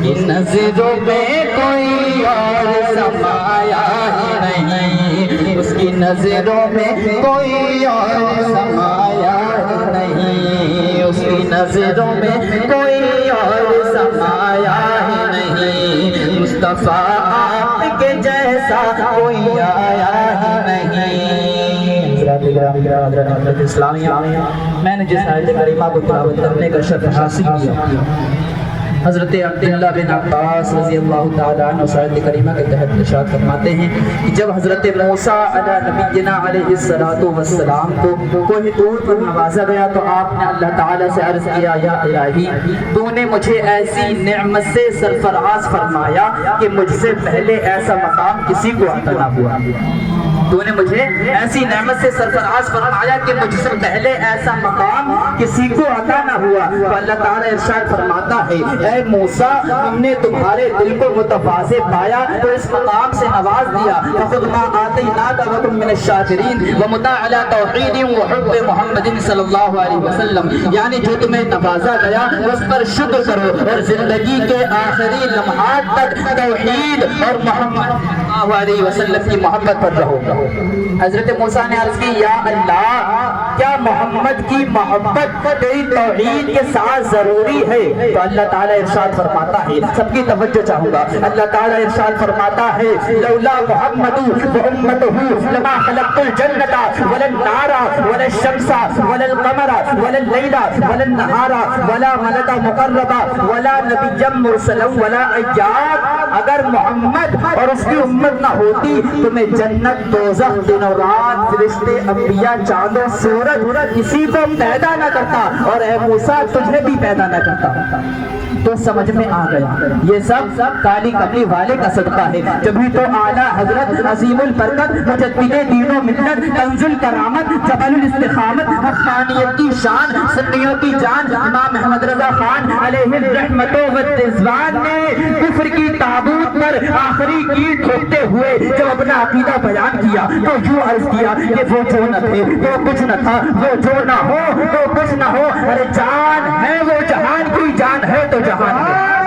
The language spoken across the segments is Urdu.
کی نظروں میں کوئی اور سمایا ہی نہیں، اس کی نظروں میں کوئی اور سمایا ہی نہیں، اس کی نظروں میں کوئی اور سمایا ہی نہیں، مصطفیٰ آپ کے جیسا کوئی آیا ہی نہیں۔ حضرت اسلامیہ میں نے جس آیت کریمہ کو تلاوت کرنے کا شرف حاصل کیا، حضرت عبداللہ بن عباس رضی اللہ تعالیٰ عنہ اس آیت کریمہ کے تحت ارشاد فرماتے ہیں کہ جب حضرت موسیٰ علیہ نبینا علیہ السلام کو کوہ طور پر نوازا گیا تو آپ نے اللہ تعالیٰ سے عرض کیا، یا الہی تو نے مجھے ایسی نعمت سے سرفراز فرمایا کہ مجھ سے پہلے ایسا مقام کسی کو عطا نہ ہوا، تو نے مجھے ایسی نعمت سے سرفراز فرمایا کہ مجھ سے پہلے ایسا مقام کسی کو عطا نہ ہوا۔ تو اللہ تعالیٰ ارشاد فرماتا ہے، اے موسیٰ ہم نے تمہارے دل کو متواضع پایا تو اس مقام سے نواز دیا، فَخُذْ مَا آتَيْنَاكَ وَكُن مِّنَ الشَّاكِرِينَ وَمُتَعْ عَلَىٰ تَوْحِيدٍ وَحُبِّ مُحَمَّدٍ صلی اللہ علیہ وسلم، یعنی جو تمہیں نوازا گیا اس پر شکر کرو اور زندگی کے آخری لمحات تک توحید اور محمد صلی اللہ علیہ وسلم کی محبت پر رہو۔ حضرت موسیٰ نے عرض کی، یا اللہ کیا محمد کی محبت تیری توحید کے ساتھ ضروری ہے؟ تو اللہ تعالیٰ ارشاد فرماتا ہے، سب کی توجہ چاہوں گا، اللہ تعالیٰ ارشاد فرماتا ہے، لولا محمد وامتہ لما خلقت الجنۃ ولا النار ولا الشمس ولا القمر ولا اللیل ولا النہار ولا ملک مقربا ولا نبی مرسلا ولا ایاد۔ اگر محمد اور اس کی امت نہ ہوتی تو میں جنت، دوزخ، دن و رات، فرشتے، انبیاء، چاند و سورج کسی کو پیدا نہ کرتا، اور اے موسیٰ تجھے بھی پیدا نہ کرتا۔ تو سمجھ میں آ گیا یہ سب کالی کملی والے کا صدقہ ہے، جبھی تو اعلیٰ حضرت عظیم البرکت مجدد دین و ملت کنز الکرامت جبل الاستقامت حقانیت کی شان سنیوں کی جان امام احمد رضا خان علیہ الرحمت والرضوان نے کفر کی تابوت پر آخری کیل ٹھوکتے ہوئے جب اپنا عقیدہ بیان کیا تو یوں عرض کیا کہ وہ جو نہ تھے وہ کچھ نہ تھا، وہ جو نہ ہو تو کچھ نہ ہو، ارے جان ہے وہ جہان کی، جان ہے تو جہان ہے،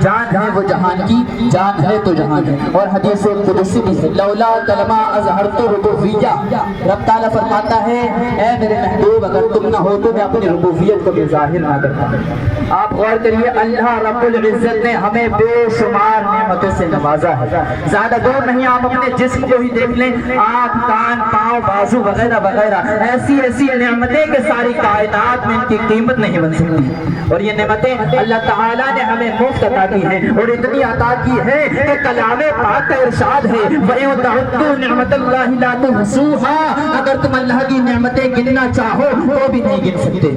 جان ہے وہ جہان کی، جان ہے تو جہان ہے۔ اور حدیث قدسی بھی ہے، لولا کلمہ اظہرت ربوبیہ، رب تعالیٰ فرماتا ہے اے میرے محبوب اگر تم نہ ہو تو میں اپنی ربوبیت کو بھی ظاہر نہ کرتا۔ آپ غور کریے، اللہ رب العزت نے ہمیں بے شمار نعمتوں سے نوازا ہے، زیادہ دور نہیں، آپ اپنے جسم کو ہی دیکھ لیں، آنکھ، کان، پاؤں، بازو وغیرہ وغیرہ، ایسی ایسی نعمتیں کہ ساری کائنات میں ان کی قیمت نہیں بن سکتی، اور یہ نعمتیں اللہ تعالیٰ نے ہمیں مفت عطا کی ہیں، اور اتنی عطا کی ہے کہ کلام پاک کا ارشاد ہے، وَإِن تَعُدُّوا نِعْمَتَ اللَّهِ لَا تُحْصُوهَا، اگر تم اللہ کی نعمتیں گننا چاہو تو بھی نہیں گن سکتے۔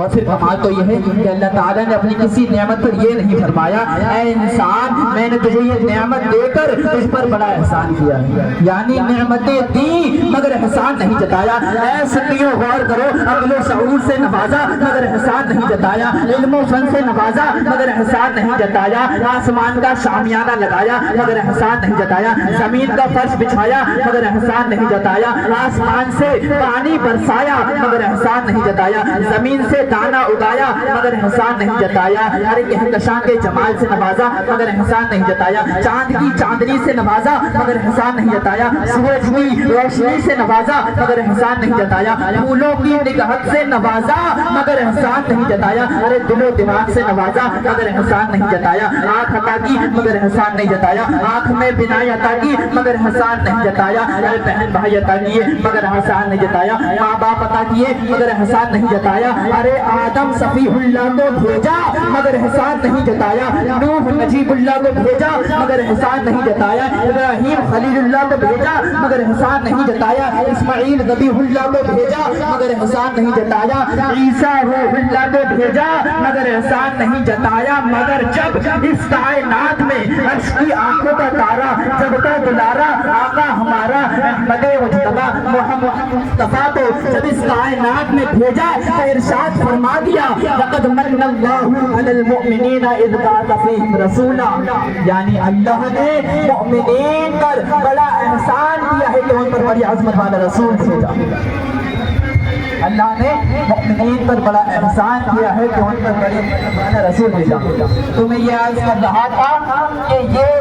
اور پھر کمال تو یہ ہے کہ اللہ تعالیٰ نے اپنی کسی نعمت پر یہ نہیں فرمایا اے انسان میں نے تجھے یہ نعمت دے کر تجھ پر بڑا احسان کیا ہے، یعنی نعمتیں دی مگر احسان نہیں جتایا۔ اے سنیوں غور کرو، عقل و شعور سے نوازا مگر احسان نہیں جتایا، علم و فن سے نوازا مگر احسان نہیں جتایا، آسمان کا شامیانہ لگایا مگر احسان نہیں جتایا، زمین کا فرش بچھایا مگر احسان نہیں جتایا، آسمان سے پانی برسایا مگر احسان نہیں جتایا، زمین سے دانا اگایا مگر احسان نہیں جتایا، ہر کہکشاں کے جمال سے نوازا مگر احسان نہیں جتایا، چاند کی چاندنی سے نوازا مگر احسان نہیں جتایا، سورج کی روشنی سے نوازا مگر احسان نہیں جتایا، پھولوں کی نگہت سے نوازا مگر احسان نہیں جتایا، ارے دل و دماغ سے نوازا مگر احسان نہیں جتایا، آنکھ عطا کی مگر احسان نہیں جتایا، آنکھ میں بینائی عطا کی مگر احسان نہیں جتایا، ارے بہن بھائی عطا کیے مگر احسان نہیں جتایا، ماں باپ عطا کیے مگر احسان نہیں جتایا، ارے آدم صفیح اللہ کو بھیجا مگر احسان نہیں جتایا، نوح نجیب اللہ کو بھیجا مگر احسان نہیں جتایا، ابراہیم خلیل اللہ کو بھیجا مگر احسان نہیں جتایا، اسماعیل ذبیح اللہ کو بھیجا مگر احسان نہیں جتایا، عیسیٰ روح اللہ کو بھیجا مگر احسان نہیں جتایا، مگر جب اس کائنات میں عرش کی آنکھوں کا تارا جب کا دلارا آقا ہمارا احمد مجتبی محمد مصطفیٰ کو جب اس کائنات میں بھیجا تو ارشاد فرما دیا لقد من اللہ علی المؤمنین اذ بعث فیہم رسولا، یعنی اللہ نے مؤمنین پر بڑا احسان کیا ہے کہ ان پر بڑی عظمت والا رسول بھیجا۔ اللہ نے مؤمنین پر بڑا احسان کیا ہے کہ ان پر بڑے رسول بھیجا۔ تو میں یہ عرض کر رہا تھا کہ یہ